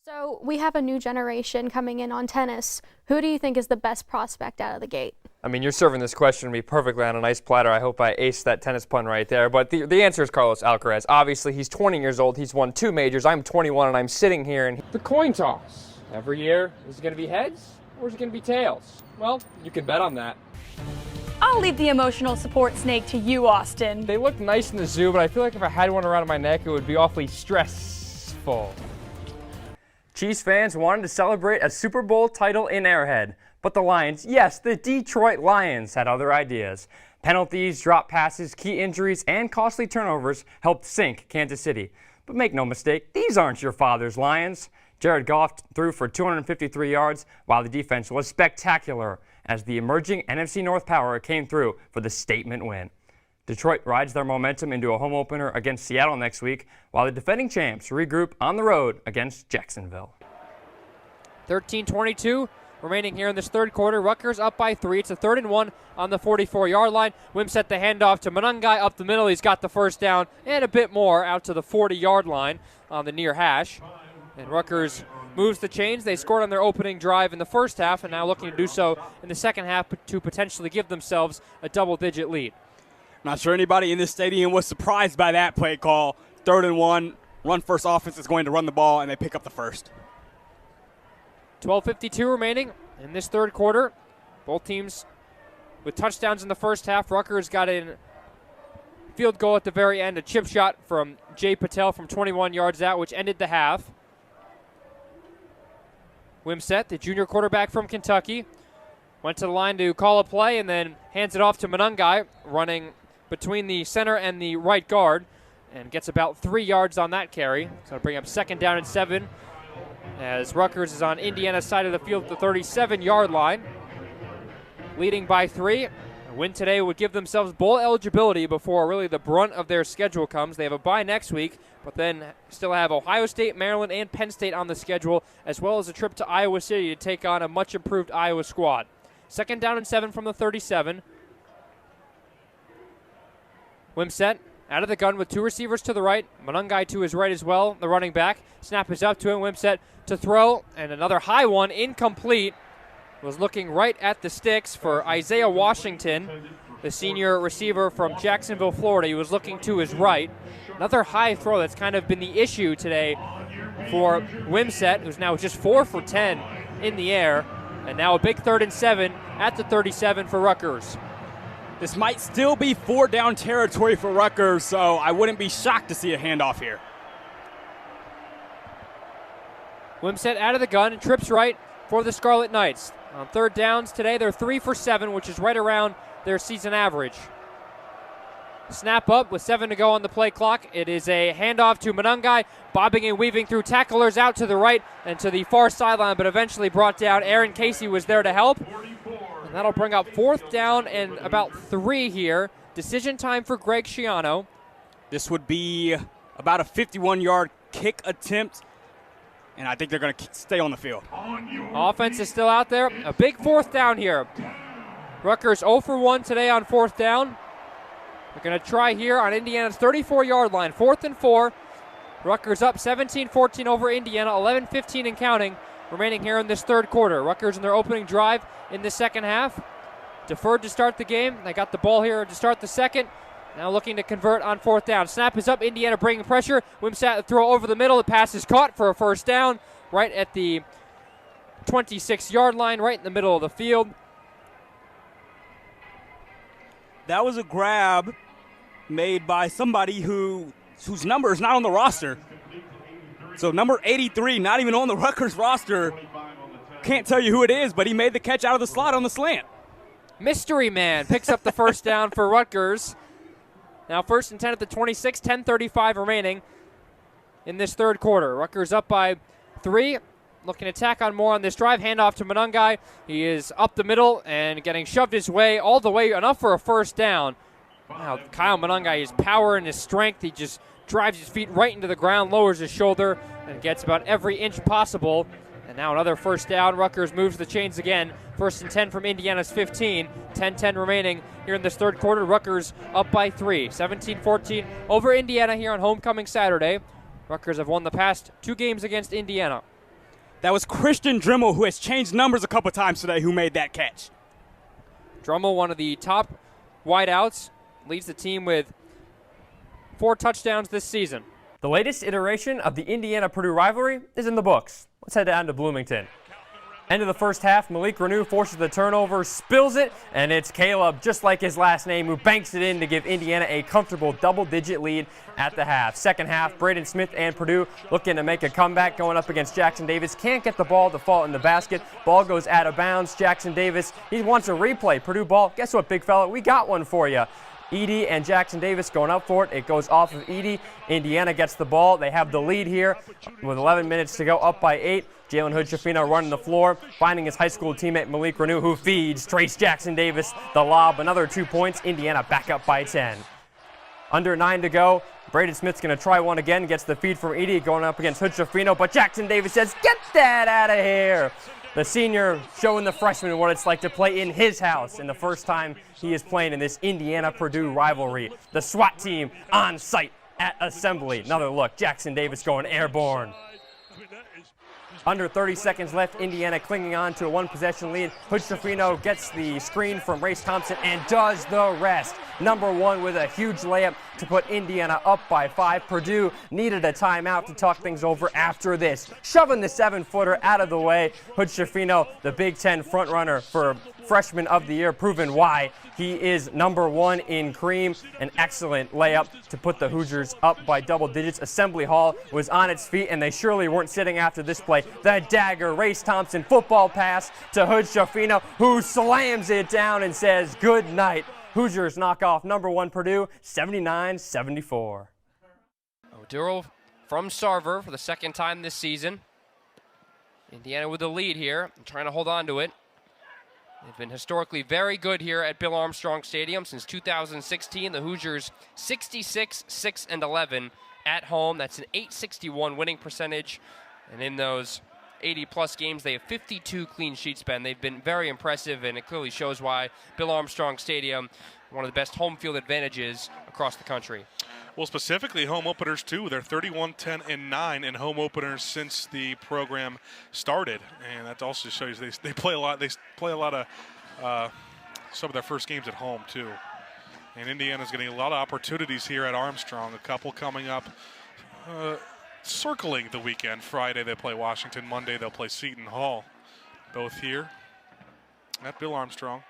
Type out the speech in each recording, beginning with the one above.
So we have a new generation coming in on tennis. Who do you think is the best prospect out of the gate? I mean, you're serving this question to me perfectly on a nice platter. I hope I aced that tennis pun right there. But the answer is Carlos Alcaraz. Obviously, he's 20 years old. He's won 2 majors. I'm 21, and I'm sitting here. And the coin toss. Every year, is it going to be heads or is it going to be tails? Well, you can bet on that. I'll leave the emotional support snake to you, Austin. They look nice in the zoo, but I feel like if I had one around my neck, it would be awfully stressful. Chiefs fans wanted to celebrate a Super Bowl title in Arrowhead, but the Lions, yes, the Detroit Lions, had other ideas. Penalties, drop passes, key injuries, and costly turnovers helped sink Kansas City. But make no mistake, these aren't your father's Lions. Jared Goff threw for 253 yards, while the defense was spectacular as the emerging NFC North power came through for the statement win. Detroit rides their momentum into a home opener against Seattle next week, while the defending champs regroup on the road against Jacksonville. 13:22 remaining here in this third quarter. Rutgers up by 3. It's a 3rd and 1 on the 44-yard line. Wim set the handoff to Manungai up the middle. He's got the first down and a bit more out to the 40-yard line on the near hash. And Rutgers moves the chains. They scored on their opening drive in the first half and now looking to do so in the second half to potentially give themselves a double-digit lead. Not sure anybody in this stadium was surprised by that play call. 3rd and 1, run-first offense is going to run the ball, and they pick up the first. 12:52 remaining in this third quarter. Both teams with touchdowns in the first half. Rutgers got a field goal at the very end, a chip shot from Jay Patel from 21 yards out, which ended the half. Wimsett, the junior quarterback from Kentucky, went to the line to call a play and then hands it off to Manungai, running between the center and the right guard, and gets about 3 yards on that carry. So it'll bring up 2nd down and 7 as Rutgers is on Indiana's side of the field at the 37-yard line, leading by 3. A win today would give themselves bowl eligibility before really the brunt of their schedule comes. They have a bye next week, but then still have Ohio State, Maryland, and Penn State on the schedule, as well as a trip to Iowa City to take on a much-improved Iowa squad. 2nd down and 7 from the 37. Wimsett out of the gun with 2 receivers to the right. Manungai to his right as well, the running back. Snap is up to him. Wimsett to throw, and another high one, incomplete. Was looking right at the sticks for Isaiah Washington, the senior receiver from Jacksonville, Florida. He was looking to his right. Another high throw that's kind of been the issue today for Wimsett, who's now just 4 for 10 in the air. And now a big 3rd and 7 at the 37 for Rutgers. This might still be 4-down territory for Rutgers, so I wouldn't be shocked to see a handoff here. Wimsett out of the gun and trips right for the Scarlet Knights. On 3rd downs today, they're 3 for 7, which is right around their season average. Snap up with 7 to go on the play clock. It is a handoff to Manungai, bobbing and weaving through tacklers out to the right and to the far sideline, but eventually brought down. Aaron Casey was there to help. And that'll bring up 4th down and about 3 here. Decision time for Greg Schiano. This would be about a 51-yard kick attempt, and I think they're going to stay on the field. Offense is still out there. A big 4th down here. Rutgers 0 for 1 today on 4th down. They're going to try here on Indiana's 34-yard line. 4th and 4. Rutgers up 17-14 over Indiana. 11-15 and counting remaining here in this third quarter. Rutgers in their opening drive in the second half. Deferred to start the game. They got the ball here to start the second. Now looking to convert on 4th down. Snap is up. Indiana bringing pressure. Wimsett throw over the middle. The pass is caught for a 1st down right at the 26-yard line, right in the middle of the field. That was a grab made by somebody whose number is not on the roster. So number 83, not even on the Rutgers roster. Can't tell you who it is, but he made the catch out of the slot on the slant. Mystery Man picks up the 1st down for Rutgers. Now 1st and 10 at the 26, 10:35 remaining in this third quarter. Rutgers up by 3. Looking to tack on more on this drive. Handoff to Manungai. He is up the middle and getting shoved his way all the way, enough for a 1st down. Wow, Kyle Manungai, his power and his strength, he just drives his feet right into the ground, lowers his shoulder, and gets about every inch possible. And now another 1st down. Rutgers moves the chains again. 1st and 10 from Indiana's 15. 10-10 remaining here in this third quarter. Rutgers up by 3. 17-14 over Indiana here on homecoming Saturday. Rutgers have won the past 2 games against Indiana. That was Christian Dremel, who has changed numbers a couple times today, who made that catch. Drummel, one of the top wideouts, leads the team with 4 touchdowns this season. The latest iteration of the Indiana-Purdue rivalry is in the books. Let's head down to Bloomington. End of the first half, Malik Renew forces the turnover, spills it, and it's Caleb, just like his last name, who banks it in to give Indiana a comfortable double-digit lead at the half. Second half, Braden Smith and Purdue looking to make a comeback, going up against Jackson Davis. Can't get the ball to fall in the basket. Ball goes out of bounds. Jackson Davis, he wants a replay. Purdue ball, guess what, big fella? We got one for you. Edey and Jackson Davis going up for it. It goes off of Edey. Indiana gets the ball. They have the lead here with 11 minutes to go, up by 8. Jalen Hood-Schifino running the floor, finding his high school teammate Malik Renew, who feeds Trace Jackson Davis the lob. Another 2 points. Indiana back up by 10. Under 9 to go. Braden Smith's going to try one again. Gets the feed from Edey going up against Hood-Schifino, but Jackson Davis says, "Get that out of here." The senior showing the freshman what it's like to play in his house, and the first time he is playing in this Indiana-Purdue rivalry. The SWAT team on site at Assembly. Another look, Jackson Davis going airborne. Under 30 seconds left, Indiana clinging on to a 1-possession lead. Hood-Schifino gets the screen from Race Thompson and does the rest. Number 1 with a huge layup to put Indiana up by 5. Purdue needed a timeout to talk things over after this. Shoving the 7-footer out of the way. Hood-Schifino, the Big Ten frontrunner for Freshman of the Year, proven why. He is number 1 in cream. An excellent layup to put the Hoosiers up by double digits. Assembly Hall was on its feet, and they surely weren't sitting after this play. The dagger, Race Thompson, football pass to Hood-Schifino, who slams it down and says good night. Hoosiers knock off number 1 Purdue, 79-74. Oduro from Sarver for the second time this season. Indiana with the lead here, trying to hold on to it. They've been historically very good here at Bill Armstrong Stadium since 2016. The Hoosiers 66-6-11 at home. That's an .861 winning percentage. And in those 80-plus games, they have 52 clean sheets, Ben. They've been very impressive, and it clearly shows why Bill Armstrong Stadium, one of the best home field advantages across the country. Well, specifically home openers too. They're 31-10-9 in home openers since the program started, and that also shows they play a lot. They play a lot of some of their first games at home too. And Indiana's getting a lot of opportunities here at Armstrong. A couple coming up, circling the weekend. Friday they play Washington. Monday they'll play Seton Hall. Both here at Bill Armstrong.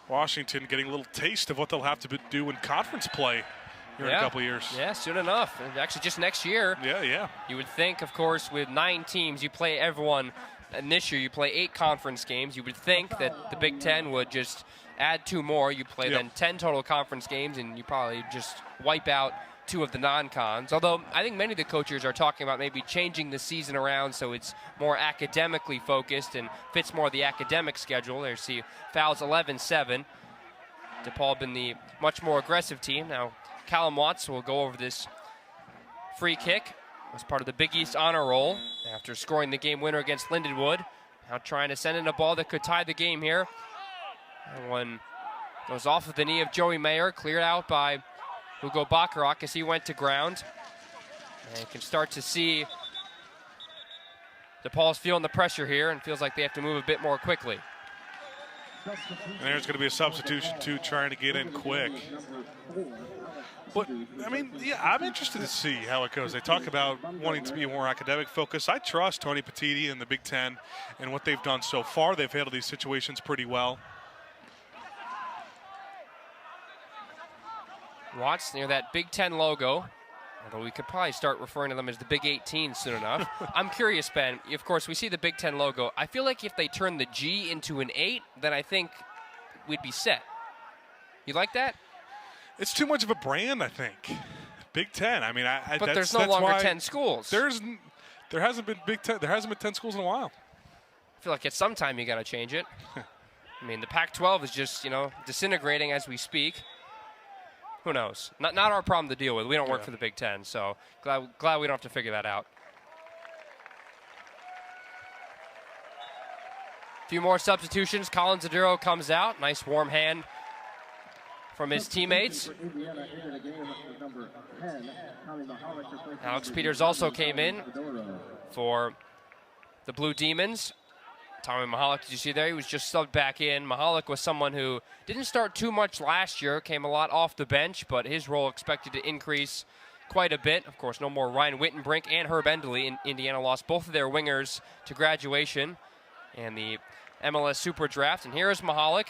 Washington getting a little taste of what they'll have to do in conference play here in a couple years. Yeah, soon enough. And actually, just next year. Yeah. You would think, of course, with 9 teams, you play everyone. And this year, you play 8 conference games. You would think that the Big Ten would just add 2 more. You play then 10 total conference games, and you probably just wipe out 2 of the non-cons. Although I think many of the coaches are talking about maybe changing the season around so it's more academically focused and fits more of the academic schedule. There you see fouls 11-7. DePaul been the much more aggressive team. Now Callum Watts will go over this free kick as part of the Big East honor roll after scoring the game winner against Lindenwood. Now trying to send in a ball that could tie the game here. That one goes off of the knee of Joey Mayer, cleared out by Hugo Bacharach as he went to ground. And you can start to see DePaul's feeling the pressure here and feels like they have to move a bit more quickly. And there's going to be a substitution too, trying to get in quick. But, I mean, yeah, I'm interested to see how it goes. They talk about wanting to be more academic focused. I trust Tony Petitti and the Big Ten and what they've done so far. They've handled these situations pretty well. Watts near that Big Ten logo, although we could probably start referring to them as the Big 18 soon enough. I'm curious, Ben, of course, we see the Big Ten logo. I feel like if they turn the G into an 8, then I think we'd be set. You like that? It's too much of a brand, I think. Big Ten. I mean, but there's no longer 10 schools. There hasn't been Big Ten. There hasn't been 10 schools in a while. I feel like at some time you got to change it. I mean, the Pac-12 is just disintegrating as we speak. Who knows? Not our problem to deal with. We don't work for the Big Ten, so glad we don't have to figure that out. A few more substitutions. Colin Zaduro comes out. Nice warm hand from his teammates. Alex Peters also came in for the Blue Demons. Tommy Mahalik, did you see there? He was just subbed back in. Mahalik was someone who didn't start too much last year, came a lot off the bench, but his role expected to increase quite a bit. Of course, no more Ryan Wittenbrink and Herb Endley. Indiana lost both of their wingers to graduation and the MLS Super Draft. And here is Mahalik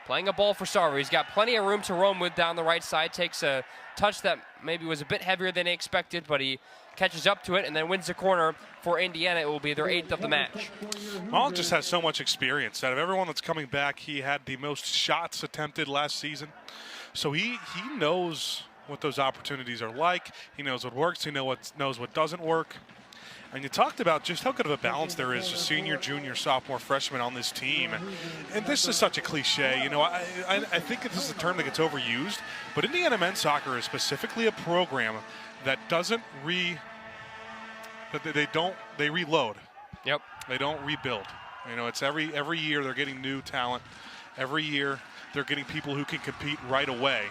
playing a ball for Sarver. He's got plenty of room to roam with down the right side. Takes a touch that maybe was a bit heavier than he expected, but he catches up to it and then wins the corner for Indiana. It will be their 8th of the match. Mahalik just has so much experience. Out of everyone that's coming back, he had the most shots attempted last season. So he knows what those opportunities are like. He knows what works. He knows what doesn't work. And you talked about just how good of a balance there is, just senior, junior, sophomore, freshman on this team. And this is such a cliche. You know, I think this is a term that gets overused, but Indiana men's soccer is specifically a program that doesn't they reload. Yep. They don't rebuild. You know, it's every year they're getting new talent. Every year they're getting people who can compete right away.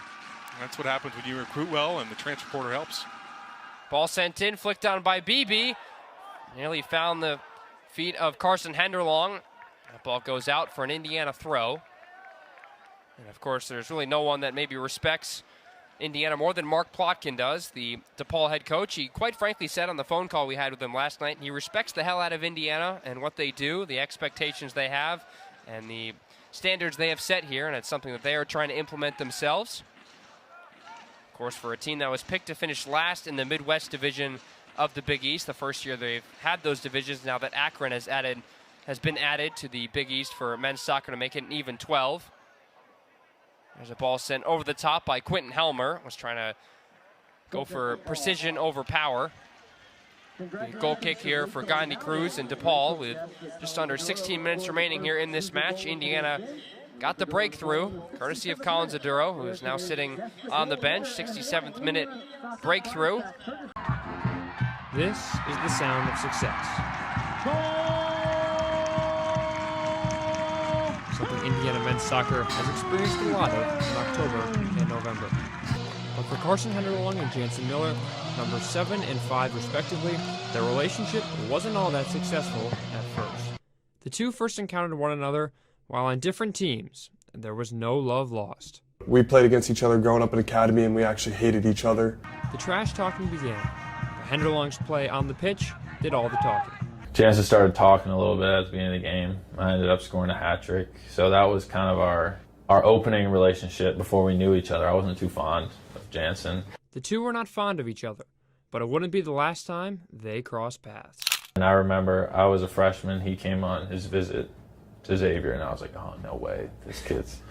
And that's what happens when you recruit well, and the transfer portal helps. Ball sent in, flicked on by BB. Nearly found the feet of Carson Henderlong. That ball goes out for an Indiana throw. And of course, there's really no one that maybe respects Indiana more than Mark Plotkin does, the DePaul head coach. He quite frankly said on the phone call we had with him last night, he respects the hell out of Indiana and what they do, the expectations they have, and the standards they have set here, and it's something that they are trying to implement themselves. Of course, for a team that was picked to finish last in the Midwest Division of the Big East, the first year they've had those divisions, now that Akron has been added to the Big East for men's soccer to make it an even 12. There's a ball sent over the top by Quentin Helmer. Was trying to go for precision over power. The goal kick here for Gandhi Cruz and DePaul with just under 16 minutes remaining here in this match. Indiana got the breakthrough, courtesy of Collins Aduro, who is now sitting on the bench. 67th minute breakthrough. This is the sound of success. Something Indiana men's soccer has experienced a lot of in October and November. But for Carson Henderlong and Jansen Miller, numbers 7 and 5 respectively, their relationship wasn't all that successful at first. The two first encountered one another while on different teams, and there was no love lost. We played against each other growing up in academy, and we actually hated each other. The trash talking began. The Henderlong's play on the pitch did all the talking. Jansen started talking a little bit at the beginning of the game. I ended up scoring a hat trick. So that was kind of our opening relationship before we knew each other. I wasn't too fond of Jansen. The two were not fond of each other, but it wouldn't be the last time they crossed paths. And I remember I was a freshman. He came on his visit to Xavier, and I was like, oh, no way. This kid's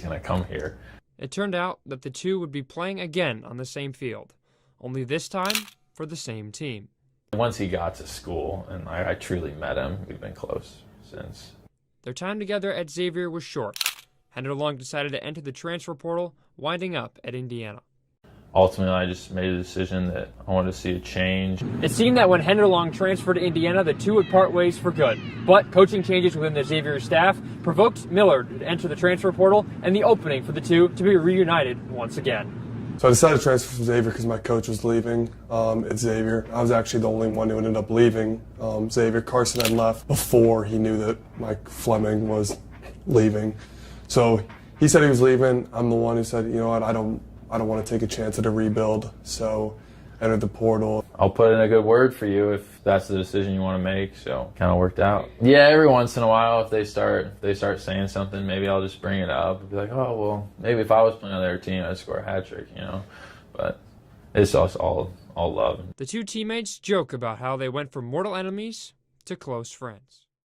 going to come here. It turned out that the two would be playing again on the same field, only this time for the same team. Once he got to school, and I truly met him, we've been close since. Their time together at Xavier was short. Henderlong decided to enter the transfer portal, winding up at Indiana. Ultimately, I just made a decision that I wanted to see a change. It seemed that when Henderlong transferred to Indiana, the two would part ways for good. But coaching changes within the Xavier staff provoked Miller to enter the transfer portal and the opening for the two to be reunited once again. So I decided to transfer from Xavier because my coach was leaving at Xavier. I was actually the only one who ended up leaving Xavier. Carson had left before he knew that Mike Fleming was leaving. So he said he was leaving. I'm the one who said, you know what, I don't want to take a chance at a rebuild, so entered the portal. I'll put in a good word for you if that's the decision you want to make, so kind of worked out. Yeah, every once in a while if they start saying something, maybe I'll just bring it up and be like, oh, well, maybe if I was playing on their team, I'd score a hat trick, you know, but it's just all love. The two teammates joke about how they went from mortal enemies to close friends.